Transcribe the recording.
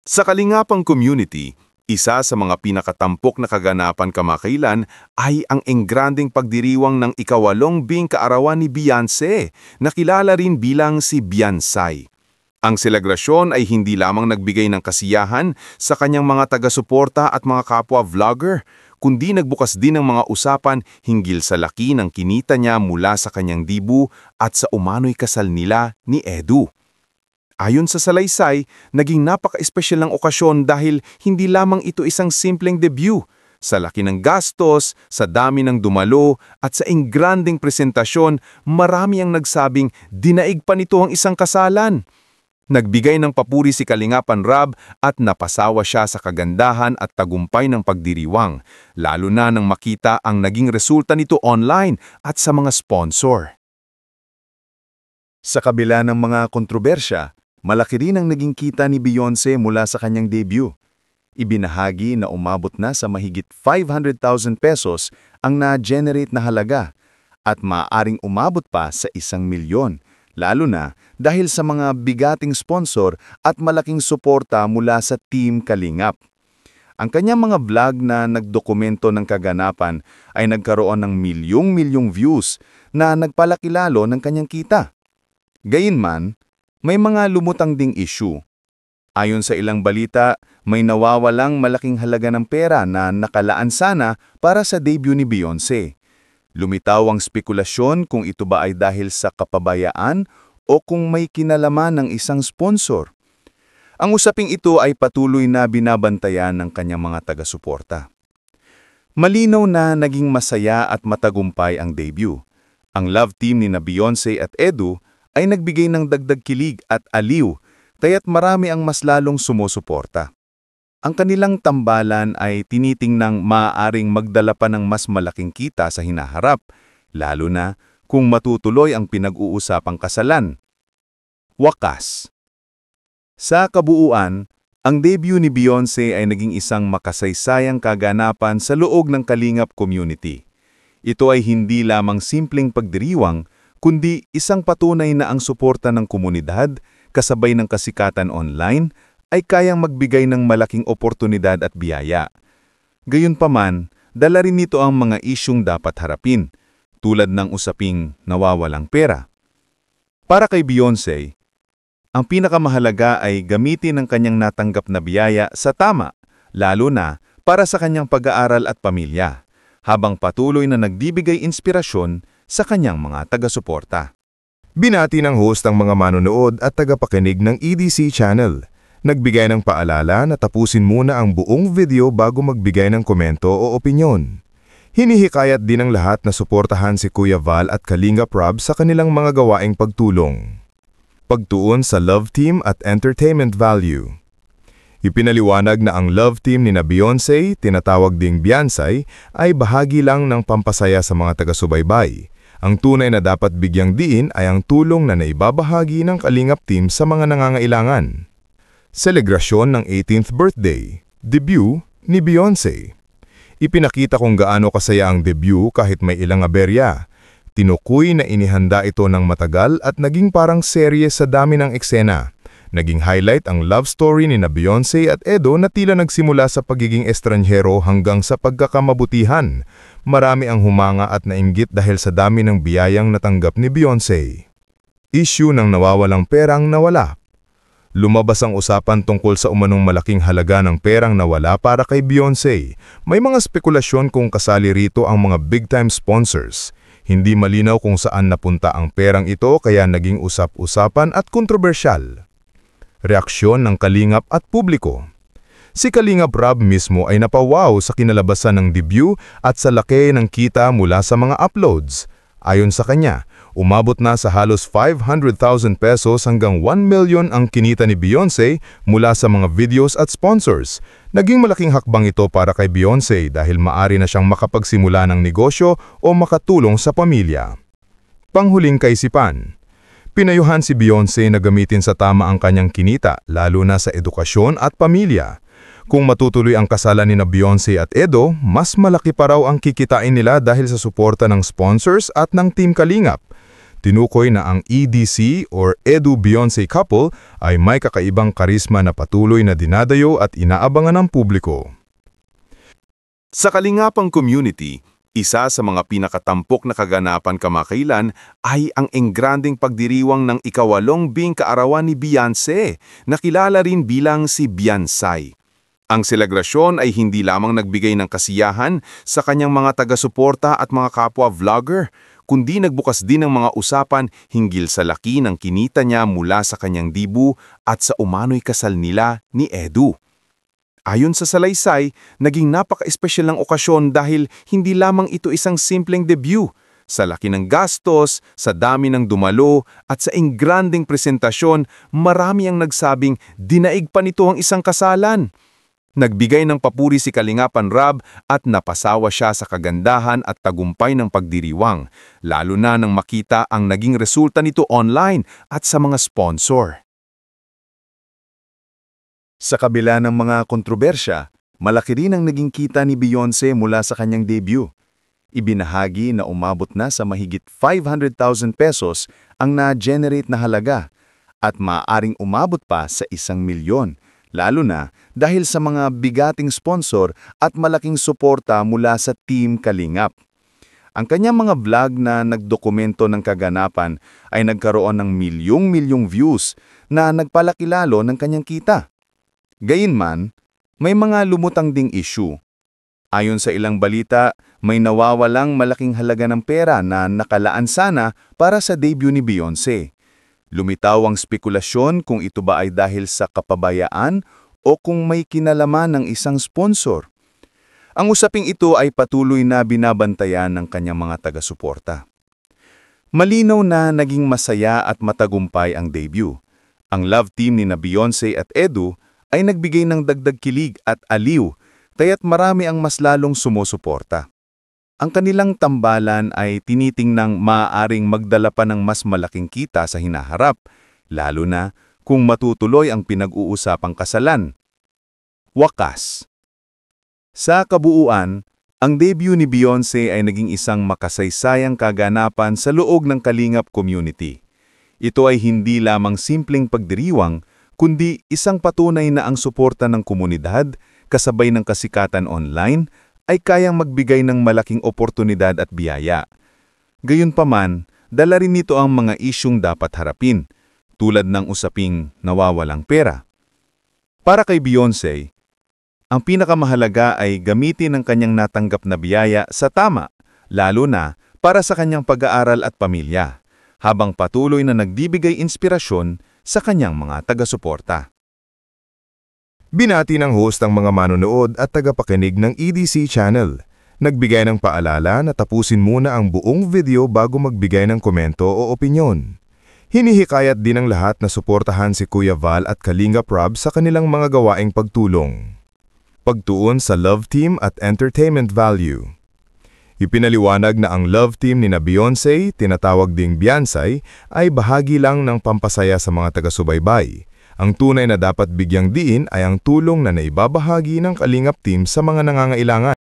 Sa Kalingapang community, isa sa mga pinakatampok na kaganapan kamakailan ay ang engranding pagdiriwang ng ikawalong bing kaarawan ni Beyonce, na kilala rin bilang si Beyonce. Ang selebrasyon ay hindi lamang nagbigay ng kasiyahan sa kanyang mga taga-suporta at mga kapwa-vlogger, kundi nagbukas din ng mga usapan hinggil sa laki ng kinita niya mula sa kanyang dibu at sa umano'y kasal nila ni Edu. Ayon sa salaysay, naging napaka-espesyal ng okasyon dahil hindi lamang ito isang simpleng debut. Sa laki ng gastos, sa dami ng dumalo, at sa engranding presentasyon, marami ang nagsabing dinaig pa nito ang isang kasalan. Nagbigay ng papuri si Kalingapan Rob at napasawa siya sa kagandahan at tagumpay ng pagdiriwang, lalo na nang makita ang naging resulta nito online at sa mga sponsor. Sa kabila ng mga kontrobersya, malaki rin ang naging kita ni Beyonce mula sa kanyang debut. Ibinahagi na umabot na sa mahigit 500,000 pesos ang na-generate na halaga at maaaring umabot pa sa 1,000,000, lalo na dahil sa mga bigating sponsor at malaking suporta mula sa Team Kalingap. Ang kanyang mga vlog na nagdokumento ng kaganapan ay nagkaroon ng milyong-milyong views na nagpalaki lalo ng kanyang kita. Gayunman, may mga lumutang ding issue. Ayon sa ilang balita, may nawawalang malaking halaga ng pera na nakalaan sana para sa debut ni Beyonce. Lumitaw ang spekulasyon kung ito ba ay dahil sa kapabayaan o kung may kinalaman ng isang sponsor. Ang usaping ito ay patuloy na binabantayan ng kanyang mga taga-suporta. Malinaw na naging masaya at matagumpay ang debut. Ang love team ni Beyonce at Edu ay nagbigay ng dagdag kilig at aliw, kaya't marami ang mas lalong sumusuporta. Ang kanilang tambalan ay tinitingnang maaaring magdala pa ng mas malaking kita sa hinaharap, lalo na kung matutuloy ang pinag-uusapang kasalan. Wakas. Sa kabuuan, ang debut ni Beyonce ay naging isang makasaysayang kaganapan sa loob ng Kalingap community. Ito ay hindi lamang simpleng pagdiriwang, kundi isang patunay na ang suporta ng komunidad, kasabay ng kasikatan online, ay kayang magbigay ng malaking oportunidad at biyaya. Gayunpaman, dala rin nito ang mga isyung dapat harapin, tulad ng usaping nawawalang pera. Para kay Beyonce, ang pinakamahalaga ay gamitin ang kanyang natanggap na biyaya sa tama, lalo na para sa kanyang pag-aaral at pamilya, habang patuloy na nagbibigay inspirasyon sa kanyang mga taga-suporta. Binati ng host ang mga manonood at tagapakinig ng EDC Channel. Nagbigay ng paalala na tapusin muna ang buong video bago magbigay ng komento o opinyon. Hinihikayat din ng lahat na suportahan si Kuya Val at Kalingap Rob sa kanilang mga gawaing pagtulong. Pagtuon sa love team at entertainment value. Ipinaliwanag na ang love team ni Beyonce, tinatawag ding Beyonce, ay bahagi lang ng pampasaya sa mga taga-subaybay. Ang tunay na dapat bigyang diin ay ang tulong na naibabahagi ng Kalingap team sa mga nangangailangan. Selebrasyon ng 18th birthday, debut ni Beyonce. Ipinakita kung gaano kasaya ang debut kahit may ilang aberya. Tinukoy na inihanda ito ng matagal at naging parang serye sa dami ng eksena. Naging highlight ang love story ni Beyonce at Edo na tila nagsimula sa pagiging estranghero hanggang sa pagkakamabutihan. Marami ang humanga at nainggit dahil sa dami ng biyayang natanggap ni Beyonce. Issue ng nawawalang perang nawala. Lumabas ang usapan tungkol sa umanong malaking halaga ng perang nawala para kay Beyonce. May mga spekulasyon kung kasali rito ang mga big-time sponsors. Hindi malinaw kung saan napunta ang perang ito kaya naging usap-usapan at kontrobersyal. Reaksyon ng Kalingap at publiko. Si Kalingap Rob mismo ay napawaw sa kinalabasan ng debut at sa laki ng kita mula sa mga uploads. Ayon sa kanya, umabot na sa halos 500,000 pesos hanggang 1 million ang kinita ni Beyonce mula sa mga videos at sponsors. Naging malaking hakbang ito para kay Beyonce dahil maari na siyang makapagsimula ng negosyo o makatulong sa pamilya. Panghuling kaisipan. Pinayuhan si Beyonce na gamitin sa tama ang kanyang kinita, lalo na sa edukasyon at pamilya. Kung matutuloy ang kasalan ni Beyonce at Edo, mas malaki pa raw ang kikitain nila dahil sa suporta ng sponsors at ng Team Kalingap. Tinukoy na ang EDC or Edu-Beyonce couple ay may kakaibang karisma na patuloy na dinadayo at inaabangan ng publiko. Sa Kalingapang community, isa sa mga pinakatampok na kaganapan kamakailan ay ang engranding pagdiriwang ng ikawalong bing kaarawan ni Beyonce, na kilala rin bilang si Beyonce. Ang selebrasyon ay hindi lamang nagbigay ng kasiyahan sa kanyang mga taga-suporta at mga kapwa-vlogger, kundi nagbukas din ng mga usapan hinggil sa laki ng kinita niya mula sa kanyang dibu at sa umano'y kasal nila ni Edu. Ayon sa salaysay, naging napaka-espesyal ng okasyon dahil hindi lamang ito isang simpleng debut. Sa laki ng gastos, sa dami ng dumalo, at sa engranding presentasyon, marami ang nagsabing dinaig pa nito ang isang kasalan. Nagbigay ng papuri si Kalingapan Rab at napasawa siya sa kagandahan at tagumpay ng pagdiriwang, lalo na nang makita ang naging resulta nito online at sa mga sponsor. Sa kabila ng mga kontrobersya, malaki rin ang naging kita ni Beyonce mula sa kanyang debut. Ibinahagi na umabot na sa mahigit 500,000 pesos ang na-generate na halaga at maaaring umabot pa sa 1,000,000, lalo na dahil sa mga bigating sponsor at malaking suporta mula sa Team Kalingap. Ang kanyang mga vlog na nagdokumento ng kaganapan ay nagkaroon ng milyong-milyong views na nagpalaki lalo ng kanyang kita. Gayunman, may mga lumutang ding issue. Ayon sa ilang balita, may nawawalang malaking halaga ng pera na nakalaan sana para sa debut ni Beyonce. Lumitaw ang spekulasyon kung ito ba ay dahil sa kapabayaan o kung may kinalaman ng isang sponsor. Ang usaping ito ay patuloy na binabantayan ng kanyang mga taga-suporta. Malinaw na naging masaya at matagumpay ang debut. Ang love team ni Beyonce at Edu ay nagbigay ng dagdag kilig at aliw, kaya't marami ang mas lalong sumusuporta. Ang kanilang tambalan ay tinitingnang maaaring magdala pa ng mas malaking kita sa hinaharap, lalo na kung matutuloy ang pinag-uusapang kasalan. Wakas. Sa kabuuan, ang debut ni Beyonce ay naging isang makasaysayang kaganapan sa loob ng Kalingap community. Ito ay hindi lamang simpleng pagdiriwang, kundi isang patunay na ang suporta ng komunidad, kasabay ng kasikatan online, ay kayang magbigay ng malaking oportunidad at biyaya. Gayunpaman, dala rin nito ang mga isyung dapat harapin, tulad ng usaping nawawalang pera. Para kay Beyonce, ang pinakamahalaga ay gamitin ang kanyang natanggap na biyaya sa tama, lalo na para sa kanyang pag-aaral at pamilya, habang patuloy na nagbibigay inspirasyon sa kanyang mga taga-suporta. Binati ng host ang mga manonood at tagapakinig ng EDC channel. Nagbigay ng paalala na tapusin muna ang buong video bago magbigay ng komento o opinyon. Hinihikayat din ng lahat na suportahan si Kuya Val at Kalingap Rab sa kanilang mga gawaing pagtulong. Pagtuon sa love team at entertainment value. Ipinaliwanag na ang love team ni Beyonce, tinatawag ding Beyonce, ay bahagi lang ng pampasaya sa mga taga-subaybay. Ang tunay na dapat bigyang diin ay ang tulong na naibabahagi ng Kalingap team sa mga nangangailangan.